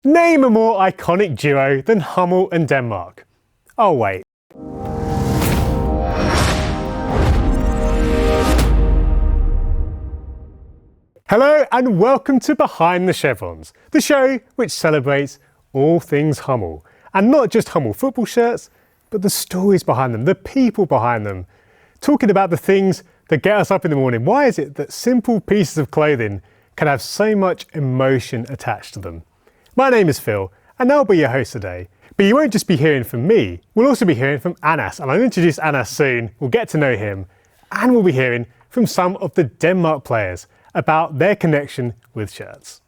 Name a more iconic duo than Hummel and Denmark. Oh wait. Hello and welcome to Behind the Chevrons, the show which celebrates all things Hummel. And not just Hummel football shirts, but the stories behind them, the people behind them. Talking about the things that get us up in the morning. Why is it that simple pieces of clothing can have so much emotion attached to them? My name is Phil, and I'll be your host today. But you won't just be hearing from me, we'll also be hearing from Anas, and I'll introduce Anas soon, we'll get to know him, and we'll be hearing from some of the Denmark players about their connection with shirts.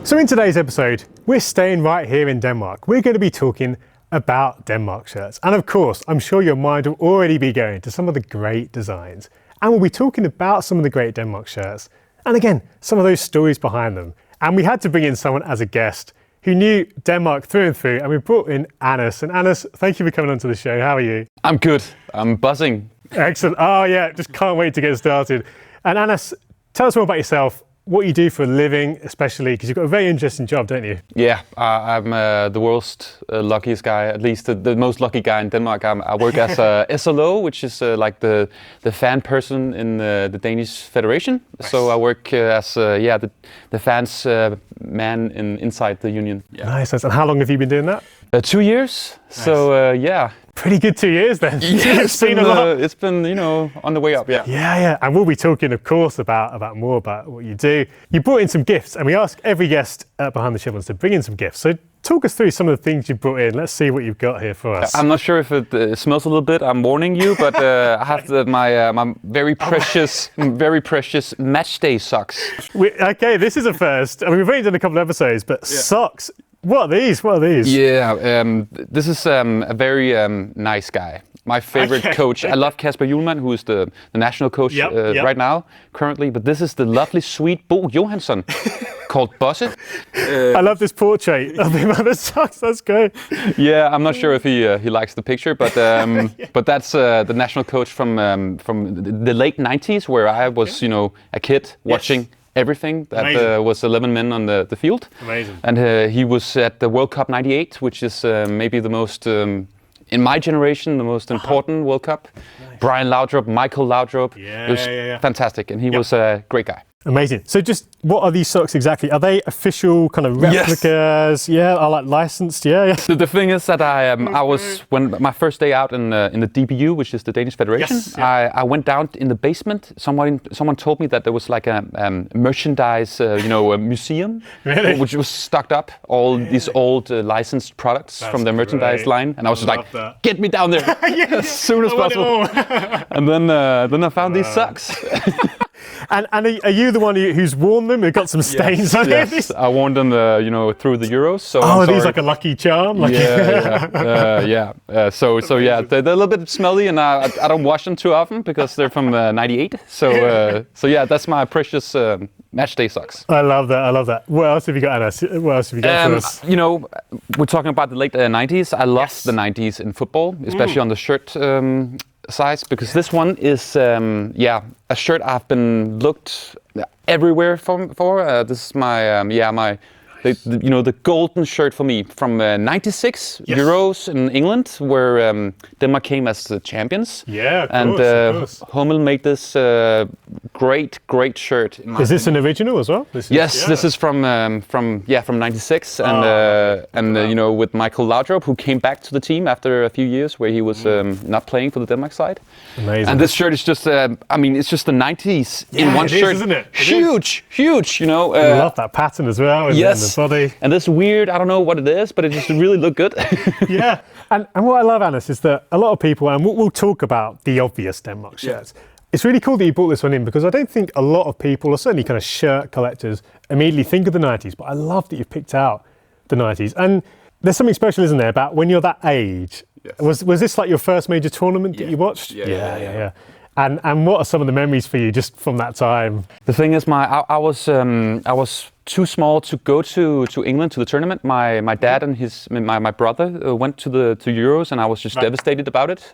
So in today's episode, we're staying right here in Denmark. We're going to be talking about Denmark shirts. And of course, I'm sure your mind will already be going to some of the great designs. And we'll be talking about some of the great Denmark shirts. And again, some of those stories behind them. And we had to bring in someone as a guest who knew Denmark through and through, and we brought in Anas. And Anas, thank you for coming onto the show. How are you? I'm good. I'm buzzing. Excellent. Oh yeah, just can't wait to get started. And Anas, tell us more about yourself, what you do for a living, especially because you've got a very interesting job, don't you? Yeah, I'm the world's luckiest guy, at least the most lucky guy in Denmark. I work as a SLO, which is like the fan person in the Danish Federation. Nice. So I work as the fans man inside the union. Yeah. Nice. And how long have you been doing that? 2 years. Nice. So yeah. Pretty good 2 years then. Yeah, it's been a lot. It's been, on the way up, yeah. Yeah. And we'll be talking, of course, about more about what you do. You brought in some gifts, and we ask every guest Behind the Chevrons to bring in some gifts. So talk us through some of the things you brought in. Let's see what you've got here for us. I'm not sure if it smells a little bit. I'm warning you, but I have my very precious match day socks. Okay, this is a first. I mean, we've only done a couple of episodes, but socks. What are these? Yeah, this is a very nice guy. My favorite coach. I love Kasper Hjulmand, who is the national coach right now, currently. But this is the lovely, sweet Bo Johansson, called Bosse. I love this portrait of him on the socks. That's great. Yeah, I'm not sure if he likes the picture, but but that's the national coach from the late '90s, where I was a kid watching. Everything that was 11 men on the field. Amazing. And he was at the World Cup '98, which is maybe the most, in my generation, the most important World Cup. Nice. Brian Laudrup, Michael Laudrup. It was fantastic, and he was a great guy. Amazing. So just what are these socks exactly? Are they official kind of replicas? Yes. Yeah, are like licensed? Yeah. So the thing is that I was, when my first day out in the DBU, which is the Danish Federation, I went down in the basement. Someone told me that there was like a merchandise, a museum, really? Which was stocked up all these old licensed products from the merchandise line, and I was just like, get me down there as soon as possible. And then I found these socks. And are you the one who's worn them? They've got some stains on them. Yes, I worn them, through the Euros. So are these like a lucky charm? So they're a little bit smelly, and I don't wash them too often because they're from '98. So that's my precious match day socks. I love that. What else have you got, Anas? What else have you got for us? We're talking about the late '90s. I love the '90s in football, especially on the shirt size, because this one is a shirt I've been looked everywhere for. This is my the golden shirt for me from '96 Euros in England, where Denmark came as the champions. Yeah, of course. Hummel made this great shirt. Is this an original as well? This is from '96, and with Michael Laudrup, who came back to the team after a few years where he was not playing for the Denmark side. Amazing. And this shirt is just, it's just the '90s in one shirt. Isn't it? Huge. I love that pattern as well. Yes. The body. And this weird, I don't know what it is, but it just really looked good. Yeah. And what I love, Anas, is that a lot of people, and we'll talk about the obvious Denmark shirts. It's really cool that you brought this one in, because I don't think a lot of people, or certainly kind of shirt collectors, immediately think of the '90s, but I love that you've picked out the '90s. And there's something special, isn't there, about when you're that age? Yes. Was this like your first major tournament that you watched? Yeah. And what are some of the memories for you just from that time? The thing is, I was too small to go to England to the tournament. My dad and my brother went to Euros, and I was just devastated about it.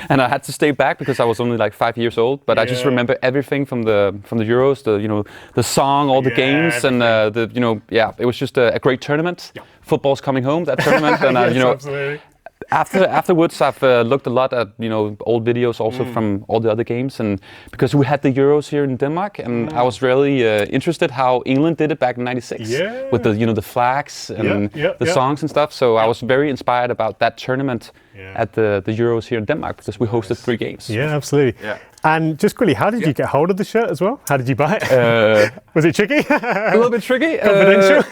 And I had to stay back because I was only like 5 years old. But I just remember everything from the Euros, the song, all the games, everything. And it was just a great tournament. Yeah. Football's coming home, that tournament, and absolutely. Afterwards, I've looked a lot at old videos also from all the other games, and because we had the Euros here in Denmark, and I was really interested how England did it back in '96 with the flags and the songs and stuff. So I was very inspired about that tournament at the Euros here in Denmark because we hosted 3 games. Yeah, absolutely. Yeah. And just quickly, how did you get hold of the shirt as well? How did you buy it? Was it tricky? A little bit tricky. Confidential?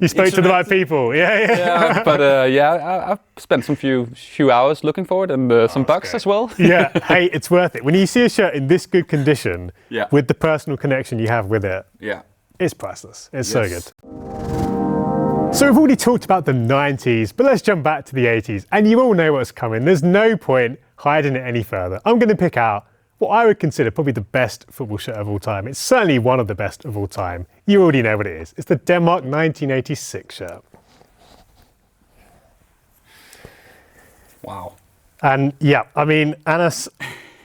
You spoke to the right people. Yeah. But I've spent some few hours looking for it and some bucks as well. Yeah. Hey, it's worth it. When you see a shirt in this good condition with the personal connection you have with it, it's priceless. It's so good. So we've already talked about the 90s, but let's jump back to the 80s. And you all know what's coming. There's no point hiding it any further. I'm going to pick out what I would consider probably the best football shirt of all time. It's certainly one of the best of all time. You already know what it is. It's the Denmark 1986 shirt. Wow. And I mean, Anas,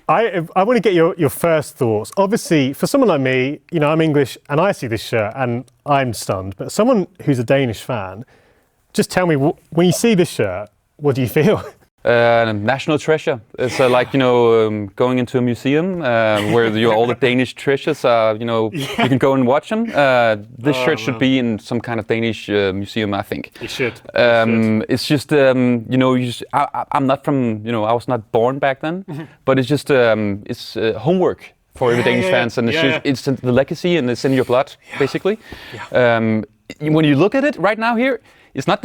I want to get your first thoughts. Obviously, for someone like me, I'm English and I see this shirt and I'm stunned. But someone who's a Danish fan, just tell me, when you see this shirt, what do you feel? National treasure. It's like going into a museum where all the Danish treasures are. You can go and watch them. This shirt should be in some kind of Danish museum, I think. It should. It's just I'm not from I was not born back then, but it's just it's homework for every Danish fans, and it's the legacy and it's in your blood basically. When you look at it right now here, it's not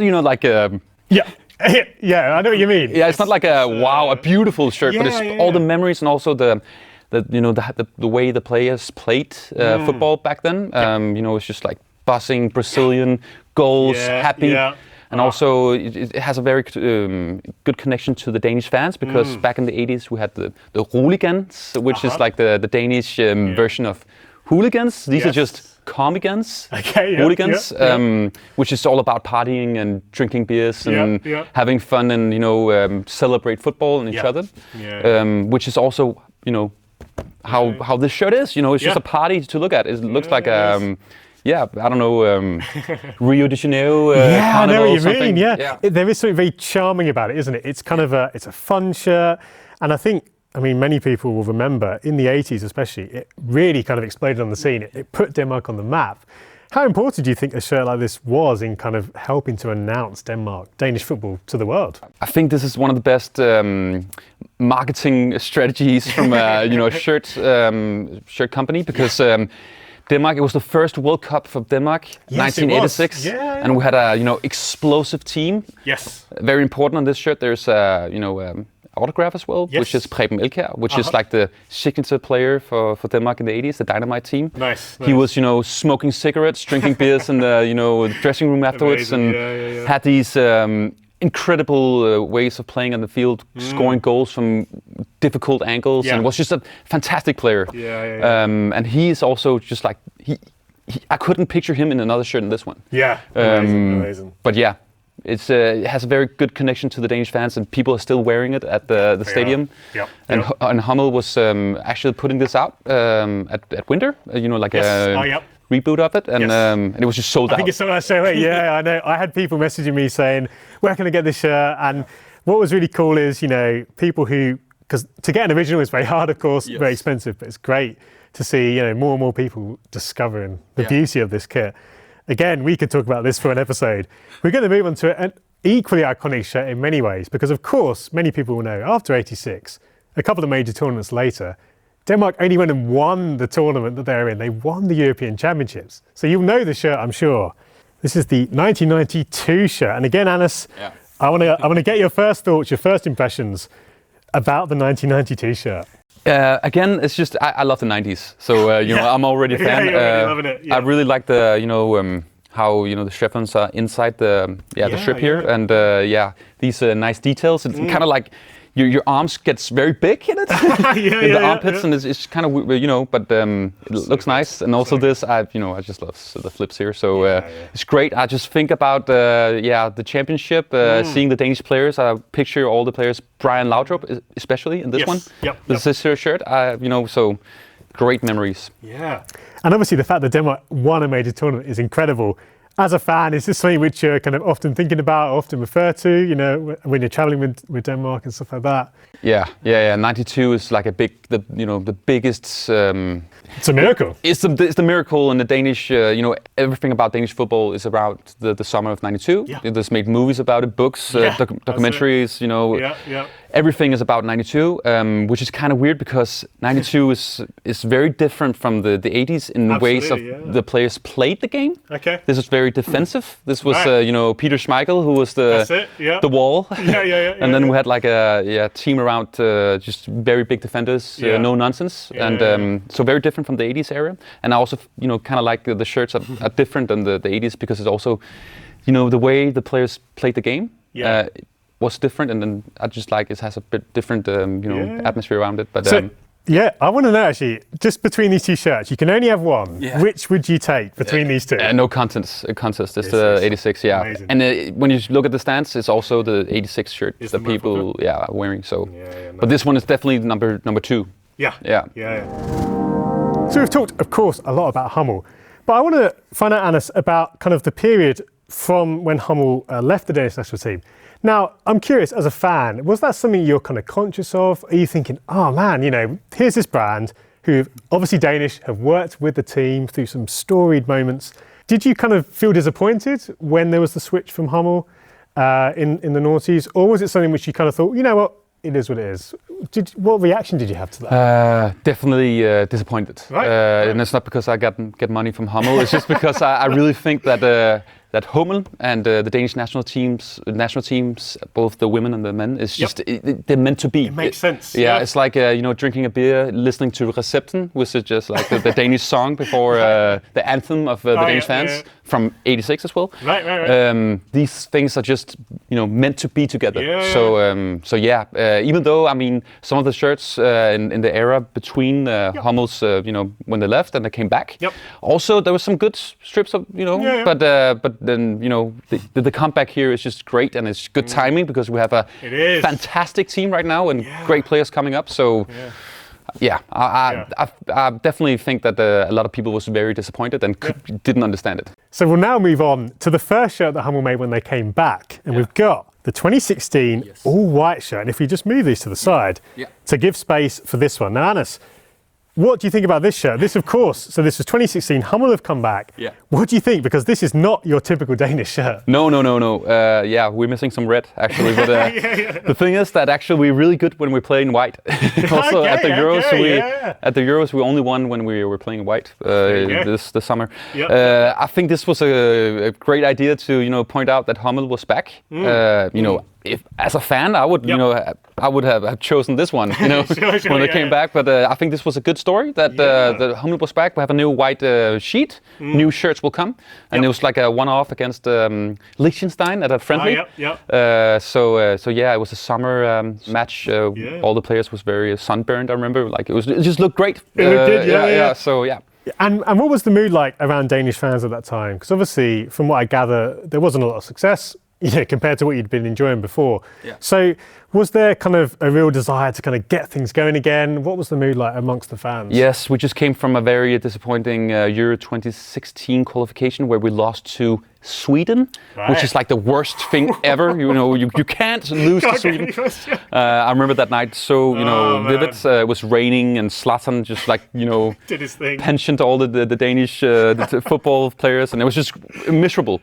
Yeah, I know what you mean. Yeah, it's not like a beautiful shirt, but it's all the memories and also the way the players played football back then. It's just like buzzing Brazilian goals, happy. And also it has a very good connection to the Danish fans because back in the 80s we had the Hooligans, which is like the Danish version of hooligans. These are just comigans, hooligans, which is all about partying and drinking beers and having fun and celebrate football and each other. Which is also how this shirt is. It's just a party to look at. It looks like I don't know, Rio de Janeiro. I know what you mean. Yeah. There is something very charming about it, isn't it? It's kind of it's a fun shirt, and I think. Many people will remember in the 80s especially, it really kind of exploded on the scene. It put Denmark on the map. How important do you think a shirt like this was in kind of helping to announce Danish football to the world? I think this is one of the best marketing strategies from a shirt company because Denmark, it was the first World Cup for Denmark, 1986, and we had a explosive team. Yes. Very important on this shirt. There's autograph as well, which is Preben Elkjær, which is like the signature player for Denmark in the 80s, the Dynamite team. Nice. He was, smoking cigarettes, drinking beers in the dressing room afterwards, and had these incredible ways of playing on the field, scoring goals from difficult angles, and was just a fantastic player. And he is also just like I couldn't picture him in another shirt than this one. Yeah, amazing. But it has a very good connection to the Danish fans, and people are still wearing it at the stadium. And Hummel was actually putting this out at Winter, a reboot of it, and it was just sold out. I think it's sold out straight away. Yeah, I know. I had people messaging me saying, "Where can I get this shirt?" And what was really cool is, people because to get an original is very hard, of course, very expensive, but it's great to see, more and more people discovering the beauty of this kit. Again, we could talk about this for an episode. We're going to move on to an equally iconic shirt in many ways, because of course, many people will know, after '86, a couple of major tournaments later, Denmark only went and won the tournament that they're in. They won the European Championships. So you'll know the shirt, I'm sure. This is the 1992 shirt. And again, Anas, I want to get your first thoughts, your first impressions about the 1992 shirt. Again, it's just I love the 90s, so I'm already a fan. You're already loving it. I really like the how the chevrons are inside the strip here, and these nice details. It's kind of like your arms gets very big in it, in the armpits, and it's kind of but it looks nice. And also this, I just love the flips here. So it's great. I just think about the championship, seeing the Danish players. I picture all the players. Brian Laudrup, especially in this one. This is his shirt. So great memories. Yeah, and obviously the fact that Denmark won a major tournament is incredible. As a fan, is this something which you're kind of often thinking about, often refer to, when you're traveling with Denmark and stuff like that? Yeah. 92 is like the biggest. It's a miracle. It's the miracle, and the Danish. Everything about Danish football is about the summer of '92. Yeah. There's made movies about it, books, documentaries. Everything is about '92, which is kind of weird because '92 is very different from the '80s in the ways of the players played the game. Okay. This was very defensive. This was Peter Schmeichel, who was the wall. And then we had like a team around just very big defenders, no nonsense, so very different from the '80s era. And I also kind of like the shirts are different than the '80s because it's also the way the players played the game. Was different, and then I just like it has a bit different, atmosphere around it. But I want to know actually, just between these two shirts, you can only have one. Yeah. Which would you take between these two? No contest. It's the '86. Yeah, amazing. And when you look at the stands, it's also the '86 shirt that people are wearing. So, but this one is definitely number 2. Yeah. So we've talked, of course, a lot about Hummel, but I want to find out, Anders, about kind of the period from when Hummel left the Danish national team. Now, I'm curious, as a fan, was that something you're kind of conscious of? Are you thinking, oh man, here's this brand who obviously Danish, have worked with the team through some storied moments. Did you kind of feel disappointed when there was the switch from Hummel in the noughties? Or was it something which you kind of thought, you know what, it is what it is? What reaction did you have to that? Definitely disappointed. Right. And it's not because I get money from Hummel. It's just because I really think that Hummel and the Danish national teams, both the women and the men, is just they're meant to be. It makes sense. Yeah, it's like drinking a beer, listening to Recepten, which is just like the Danish song before the anthem of the Danish fans from '86 as well. Right. These things are just meant to be together. Even though some of the shirts in the era between Hummel's when they left and they came back. Also there was some good strips of but then the comeback here is just great, and it's good timing because we have a fantastic team right now and great players coming up. So I definitely think that a lot of people was very disappointed and didn't understand it. So we'll now move on to the first shirt that Hummel made when they came back, and we've got the 2016 all-white shirt. And if we just move these to the side to give space for this one. Now, Anders, what do you think about this shirt? This, of course, so this was 2016. Hummel have come back. Yeah. What do you think? Because this is not your typical Danish shirt. No. We're missing some red, actually. But the thing is that actually we're really good when we're playing white. Also at the Euros, at the Euros we only won when we were playing white this summer. I think this was a great idea to point out that Hummel was back. If as a fan, I would I would have chosen this one, when they came back. But I think this was a good story that the Hummel was back. We have a new white sheet. New shirts will come, and it was like a one-off against Liechtenstein at a friendly. It was a summer match. All the players was very sunburned. I remember, it just looked great. It looked good, So. And what was the mood like around Danish fans at that time? Because obviously, from what I gather, there wasn't a lot of success, compared to what you'd been enjoying before. So was there kind of a real desire to kind of get things going again? What was the mood like amongst the fans? Yes, we just came from a very disappointing Euro 2016 qualification where we lost to Sweden, which is like the worst thing ever. You can't lose to Sweden. I remember that night so vivid. It was raining and Zlatan just did his thing. Pensioned all the Danish football players, and it was just miserable.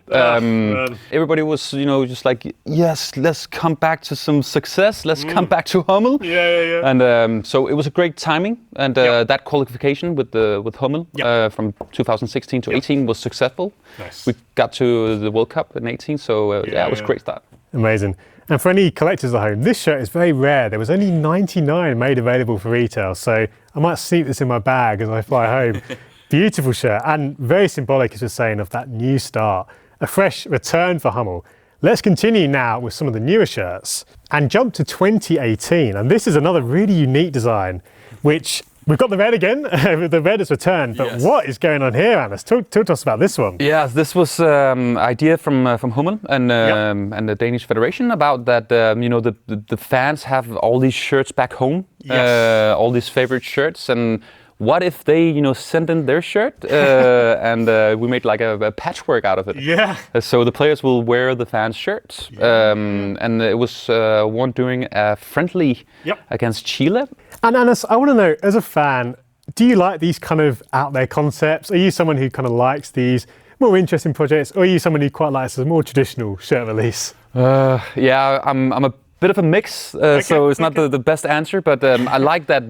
Everybody was just like, yes, let's come back to some success. Let's come back to Hummel. And so it was a great timing, and that qualification with Hummel from 2016 to 18 was successful. Nice. We got to the World Cup in 18, so it was a great start. Amazing. And for any collectors at home, this shirt is very rare. There was only 99 made available for retail, so I might sneak this in my bag as I fly home. Beautiful shirt, and very symbolic, as we're saying, of that new start. A fresh return for Hummel. let's continue now with some of the newer shirts and jump to 2018. And this is another really unique design, which we've got the red again. The red has returned. But what is going on here, Anders? Talk to us about this one. Yeah, this was idea from Hummel and the Danish Federation about that. The fans have all these shirts back home, all these favorite shirts, and what if they, send in their shirt and we made like a patchwork out of it? Yeah. So the players will wear the fans' shirts. And it was won during a friendly against Chile. And Anders, I want to know, as a fan, do you like these kind of out there concepts? Are you someone who kind of likes these more interesting projects, or are you someone who quite likes a more traditional shirt release? Yeah, I'm a bit of a mix, so it's not the best answer, but I like that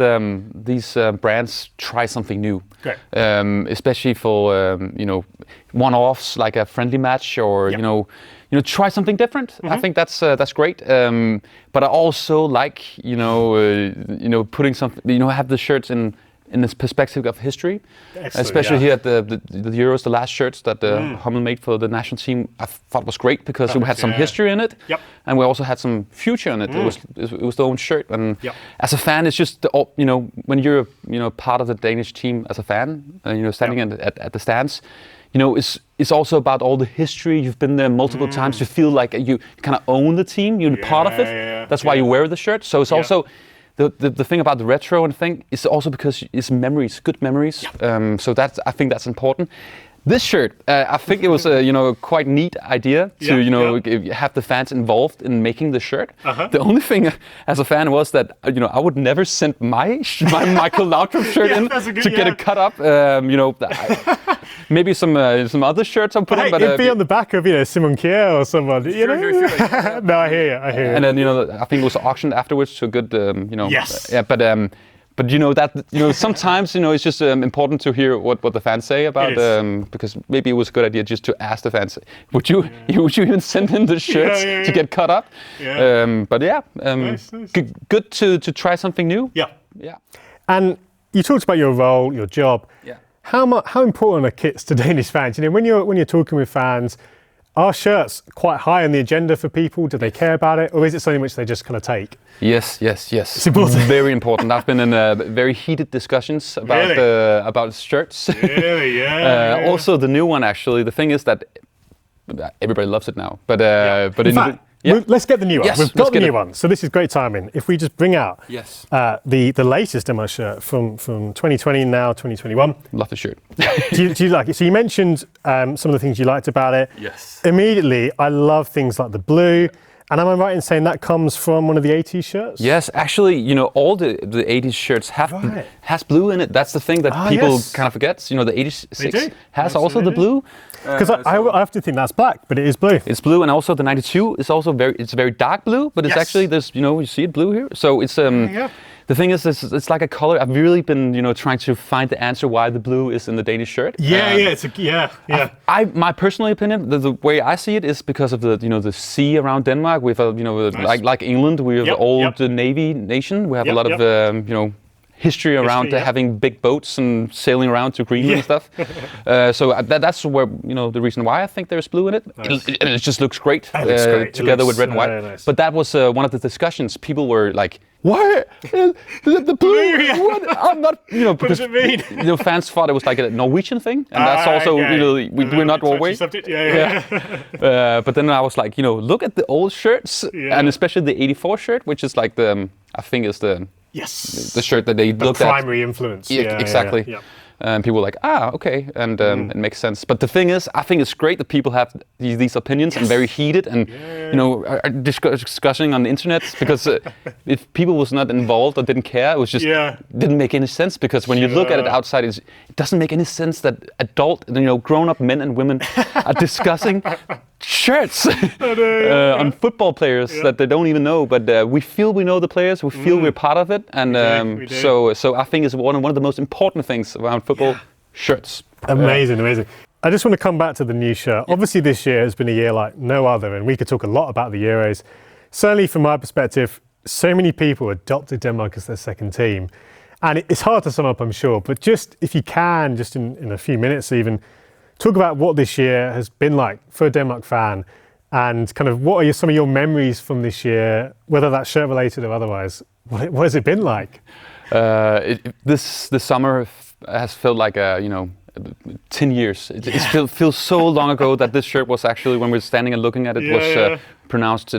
these brands try something new. Great. Especially for one-offs like a friendly match, or try something different. I think that's great. But I also like putting something, have the shirts in this perspective of history. Excellent, especially here at the Euros, the last shirts that Hummel made for the national team, I thought was great because we had some history in it, and we also had some future in it. It was the own shirt, and as a fan, it's just when you're part of the Danish team as a fan, standing at the stands. It's also about all the history. You've been there multiple times. You feel like you kind of own the team. You're part of it. That's why you wear the shirt. So it's also the thing about the retro and thing is also because it's memories, good memories. So I think that's important. This shirt, I think it was a quite neat idea to have the fans involved in making the shirt. The only thing as a fan was that I would never send my Michael Laudrup shirt in to get it cut up. Maybe some other shirts I'll put in, but it'd be on the back of Simon Kjær or someone. Sure. No, I hear you. And then I think it was auctioned afterwards to a good Yes. Yeah, but sometimes it's just important to hear what the fans say about because maybe it was a good idea just to ask the fans, would you even send in the shirts to get cut up? Nice. Good to try something new. Yeah. And you talked about your role, your job. Yeah. How important are kits to Danish fans? When you're talking with fans, are shirts quite high on the agenda for people? Do they care about it, or is it something which they just kind of take? Yes. It's important. Very important. I've been in very heated discussions about shirts. Really? Yeah. Also, the new one actually. The thing is that everybody loves it now. But in fact, let's get the new one. Yes, We've got the new one, so this is great timing. If we just bring out the latest demo shirt from 2020 now 2021. Love the shirt. do you like it? So you mentioned some of the things you liked about it. Yes. Immediately, I love things like the blue. And am I right in saying that comes from one of the 80s shirts? Yes, actually, all the 80s shirts has blue in it. That's the thing that people kind of forget. The 86 has also the blue. Because I often think that's black, but it is blue. It's blue, and also the 92 is also very dark blue, but it's actually there's you see it blue here. So it's the thing is it's like a color. I've really been trying to find the answer why the blue is in the Danish shirt. My personal opinion, the way I see it is because of the sea around Denmark. We have like England, we have old Navy nation. We have a lot of history around having big boats and sailing around to Greenland and stuff. So that's where the reason why I think there's blue in it. Nice. It just looks great, together with red and white. Nice. But that was one of the discussions. People were like, "Why the blue? What? I'm not." What does it mean? Fans thought it was like a Norwegian thing, and that's also we're not Norway. But then I was like, look at the old shirts, and especially the '84 shirt, which is like I think is the shirt that they looked at. The primary influence. Exactly. Yeah. And people were like, okay, and it makes sense. But the thing is, I think it's great that people have these opinions and very heated and are discussing on the internet, because if people was not involved or didn't care, it was just didn't make any sense. Because when you look at it outside, it doesn't make any sense that grown-up men and women are discussing shirts on football players that they don't even know. But we feel we know the players. We feel we're part of it, and we do. So I think it's one of the most important things around football. Shirts. Amazing. I just want to come back to the new shirt. Obviously, this year has been a year like no other, and we could talk a lot about the Euros. Certainly, from my perspective, so many people adopted Denmark as their second team, and it's hard to sum up, I'm sure. But just if you can, just in a few minutes even, talk about what this year has been like for a Denmark fan, And kind of what are some of your memories from this year, whether that's shirt related or otherwise? What has it been like? This summer has felt like 10 years. It feels so long ago that this shirt was actually, when we were standing and looking at it, pronounced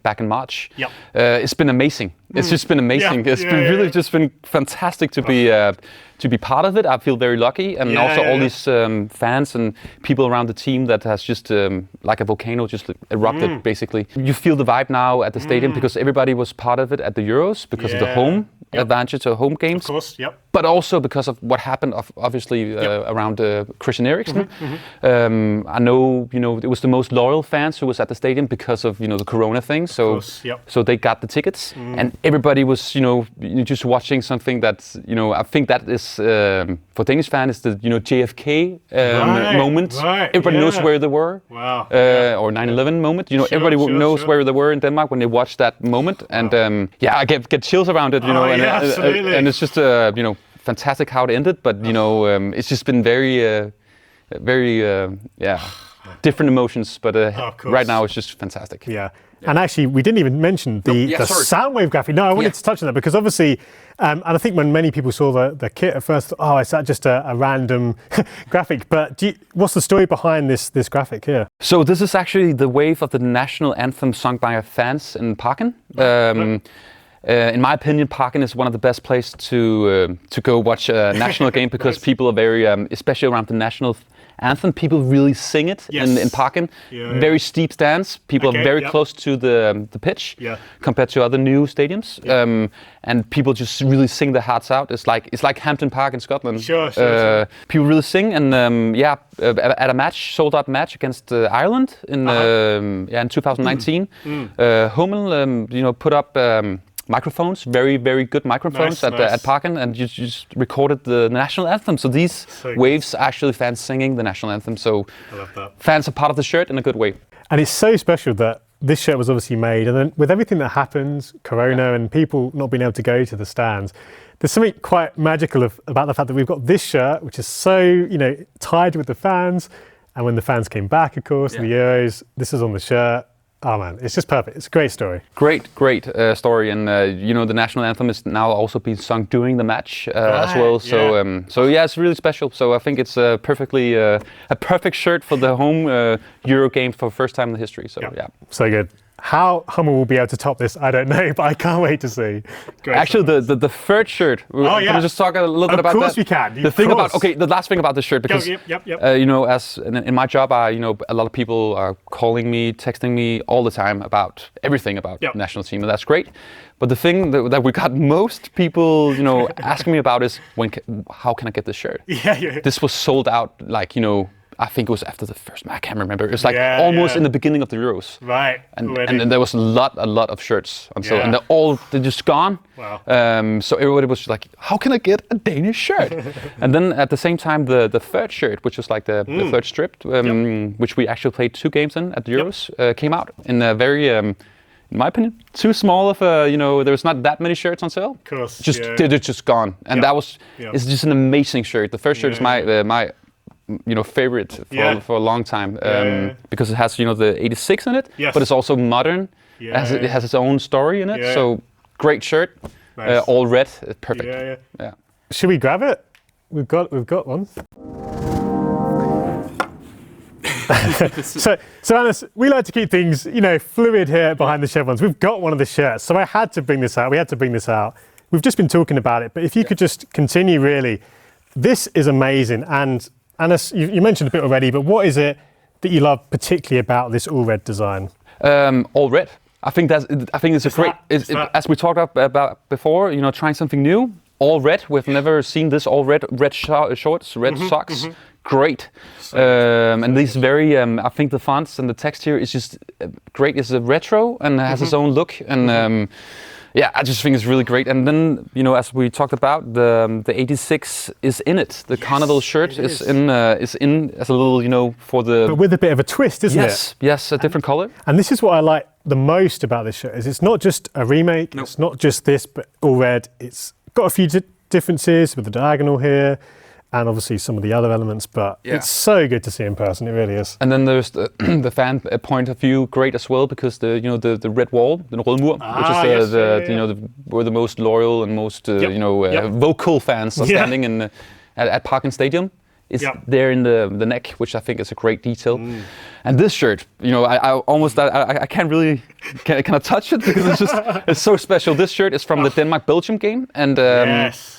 back in March. Yep. It's been amazing. It's just been amazing. It's been really just been fantastic to be part of it. I feel very lucky, and also all these fans and people around the team that has just like a volcano just erupted. Basically, you feel the vibe now at the stadium because everybody was part of it at the Euros because of the home advantage of home games. Of course, But also because of what happened, obviously around Christian Eriksen. I know, it was the most loyal fans who was at the stadium because of the Corona thing. So, so they got the tickets, and everybody was, just watching something that, I think that is for Danish fans is the JFK moment. Right, everybody knows where they were. Wow. Or 9/11 moment. Everybody knows where they were in Denmark when they watched that moment, and I get chills around it. And it's just fantastic how it ended, but it's just been very different emotions, but right now it's just fantastic. Yeah. And actually, we didn't even mention the Soundwave graphic. No, I wanted to touch on that because obviously, and I think when many people saw the kit at first, is that just a random graphic? But what's the story behind this graphic here? So this is actually the wave of the national anthem sung by our fans in Parken. In my opinion, Parken is one of the best places to go watch a national game because people are very, especially around the national anthem, people really sing it in Parken. Very steep stands. People are very close to the pitch compared to other new stadiums, and people just really sing their hearts out. It's like Hampden Park in Scotland. Sure. People really sing, and at a match, sold out match against Ireland in 2019, Hummel put up. Microphones, very, very good microphones at Parken, and you just recorded the national anthem. So these waves are actually fans singing the national anthem. So I love that. Fans are part of the shirt in a good way. And it's so special that this shirt was obviously made, and then with everything that happens, Corona and people not being able to go to the stands, there's something quite magical about the fact that we've got this shirt, which is so tied with the fans. And when the fans came back, of course, the Euros, this is on the shirt. Oh man, it's just perfect. It's a great story. Great story, and the national anthem is now also being sung during the match as well. So it's really special. So I think it's a perfect shirt for the home Euro game for the first time in the history. So so good. How Hummel will be able to top this, I don't know, but I can't wait to see. Great. Actually, the third shirt. Can I just talk a little bit about that? Of course we can. The last thing about the shirt, because as in my job, a lot of people are calling me, texting me all the time about everything about the national team, and that's great. But the thing that we got most people, asking me about is how can I get this shirt? This was sold out, I think it was after the first match. I can't remember. It was almost in the beginning of the Euros. Right. And then there was a lot of shirts on sale, and they're just gone. Wow. So everybody was just like, how can I get a Danish shirt? And then at the same time, the third shirt, which was like the third strip, which we actually played 2 games in at the Euros, came out in a very, in my opinion, too small of a, there was not that many shirts on sale. Of course. They're just gone. And that was, it's just an amazing shirt. The first shirt is my favorite for a long time because it has the 86 in it, but it's also modern. It has its own story in it. So great shirt, all red, perfect. Yeah. Should we grab it? We've got one. So Anders, we like to keep things fluid here behind the chevrons. We've got one of the shirts, so I had to bring this out. We had to bring this out. We've just been talking about it, but if you could just continue, really, this is amazing. And Anders, you mentioned a bit already, but what is it that you love particularly about this all red design? All red. I think it's a great. As we talked about before, trying something new. All red. We've never seen this all red shorts, red socks. Great. And these very. I think the fonts and the text here is just great. It's a retro and has its own look and. I just think it's really great. And then, as we talked about, the 86 is in it. The Carnival shirt is in as a little, for the... But with a bit of a twist, isn't it? Yes, a different color. And this is what I like the most about this shirt, is it's not just a remake, it's not just this, but all red. It's got a few differences with the diagonal here. and obviously some of the other elements, but it's so good to see in person. It really is. And then there's the fan point of view, great as well, because the red wall, the Røde Mur, which is where the most loyal and most vocal fans are standing in at Parken Stadium. It's there in the neck, which I think is a great detail. And this shirt, I can't really can I touch it because it's so special. This shirt is from the Denmark-Belgium game and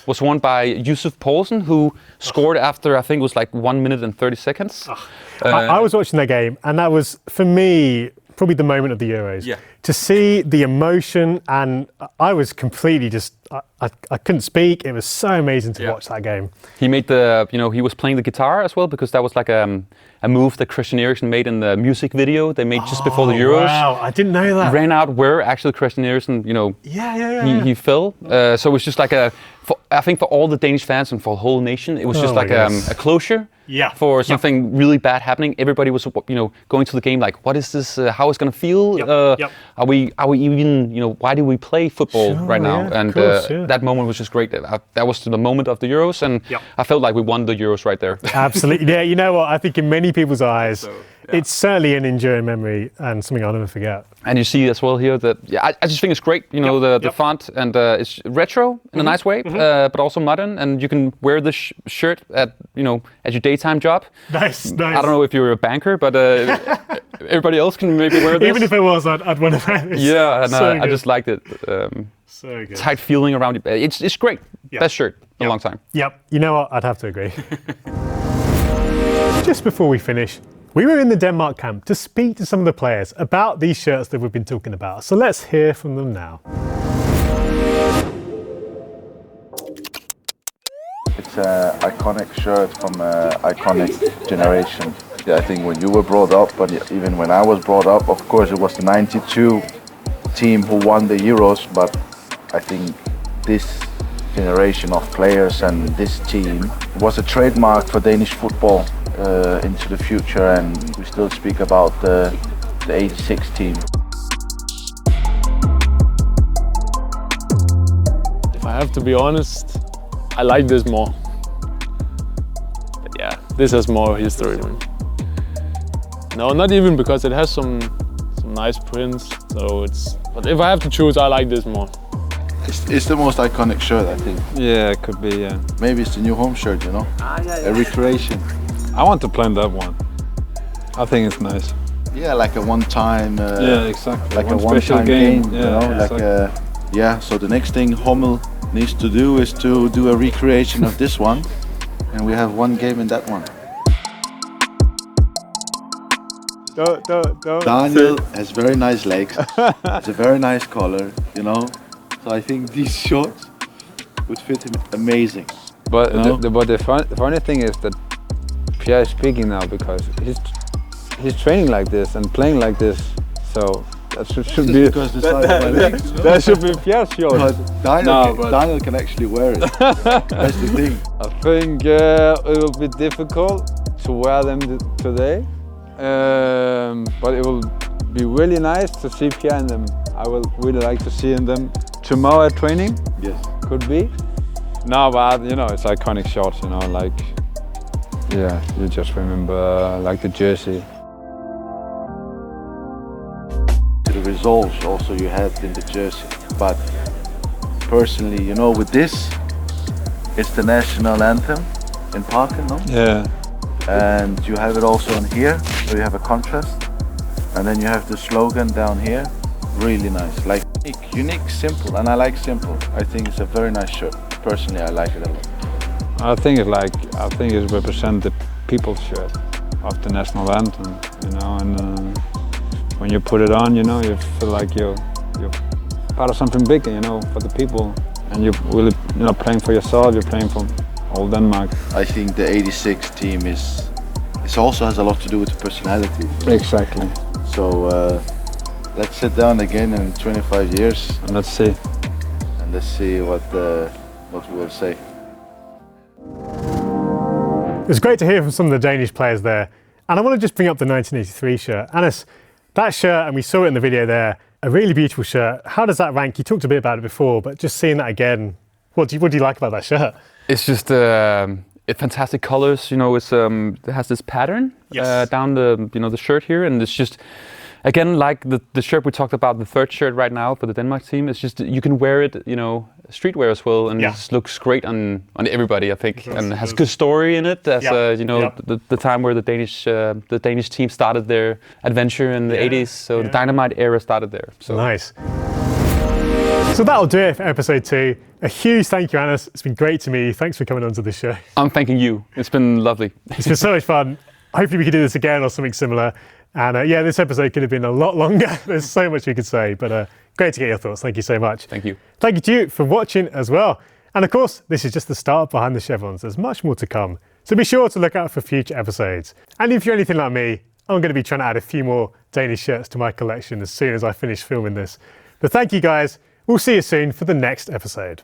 was worn by Yusuf Poulsen, who scored after I think it was like 1 minute and 30 seconds. I was watching that game, and that was for me probably the moment of the Euros. To see the emotion, and I was completely just, I couldn't speak. It was so amazing to watch that game. He made he was playing the guitar as well, because that was like a move that Christian Eriksen made in the music video they made just before the Euros. Wow, I didn't know that. Ran out where actually Christian Eriksen, he fell. So it was just like I think for all the Danish fans and for the whole nation, it was just like a closure. For something really bad happening. Everybody was, going to the game like, what is this? How it's going to feel? Are we even, why do we play football right now? And that moment was just great. That was the moment of the Euros, and I felt like we won the Euros right there. Absolutely. Yeah, you know what? I think in many people's eyes, it's certainly an enduring memory and something I'll never forget. And you see as well here that I just think it's great. The font, and it's retro in a nice way, but also modern. And you can wear this shirt at your daytime job. Nice. I don't know if you're a banker, but everybody else can maybe wear this. Even if it was, I'd want to wear this. Yeah, and I just liked it. So good. Tight feeling around it. It's great. Best shirt in a long time. Yep. You know what? I'd have to agree. Just before we finish, we were in the Denmark camp to speak to some of the players about these shirts that we've been talking about. So let's hear from them now. It's an iconic shirt from an iconic generation. I think when you were brought up, but even when I was brought up, of course it was the '92 team who won the Euros, but I think this generation of players and this team was a trademark for Danish football into the future, and we still speak about the '86 team. If I have to be honest, I like this more. But yeah, this has more history. No, not even because it has some nice prints. So but if I have to choose, I like this more. It's the most iconic shirt, I think. Yeah, it could be, yeah. Maybe it's the new home shirt, a recreation. I want to plan that one. I think it's nice. Yeah, like a one-time. Yeah, exactly. Like one a one-time game. Yeah, So the next thing Hummel needs to do is to do a recreation of this one, and we have one game in that one. Daniel has very nice legs. It's a very nice color, So I think these shorts would fit him amazing. But the funny thing is that Pierre is speaking now because he's training like this and playing like this, so that should be because the size of my legs. That should be Pierre's shorts. But Daniel can actually wear it. That's the thing. I think it will be difficult to wear them today, but it will be really nice to see Pierre in them. I will really like to see in them tomorrow at training. Yes, could be. No, but it's iconic shorts. You just remember like the jersey. The results also you had in the jersey, but personally, with this, it's the national anthem in Parken, no? Yeah. And you have it also on here, so you have a contrast, and then you have the slogan down here. Really nice, like unique, simple, and I like simple. I think it's a very nice shirt. Personally, I like it a lot. I think it represents the people's shirt of the national anthem, and when you put it on, you feel like you're part of something big, for the people, and you're really, playing for yourself. You're playing for all Denmark. I think the '86 team it also has a lot to do with the personality. Exactly. So let's sit down again in 25 years and let's see. And let's see what we will say. It was great to hear from some of the Danish players there. And I want to just bring up the 1983 shirt. Anas, that shirt, and we saw it in the video there, a really beautiful shirt. How does that rank? You talked a bit about it before, but just seeing that again, what do you like about that shirt? It's just, fantastic colors. You know, it has this pattern Yes. down the shirt here, and it's just again like the shirt we talked about, the third shirt right now for the Denmark team. It's just you can wear it, streetwear as well, and it just looks great on everybody, I think, and it has good story in it. As the time where the Danish team started their adventure in the 80s, so the Dynamite era started there. So nice. So that'll do it for episode 2. A huge thank you, Anders. It's been great to meet you. Thanks for coming onto the show. I'm thanking you. It's been lovely. It's been so much fun. Hopefully we can do this again or something similar. And this episode could have been a lot longer. There's so much we could say, but great to get your thoughts. Thank you so much. Thank you. Thank you to you for watching as well. And of course, this is just the start behind the chevrons. There's much more to come. So be sure to look out for future episodes. And if you're anything like me, I'm going to be trying to add a few more Danish shirts to my collection as soon as I finish filming this. But thank you guys. We'll see you soon for the next episode.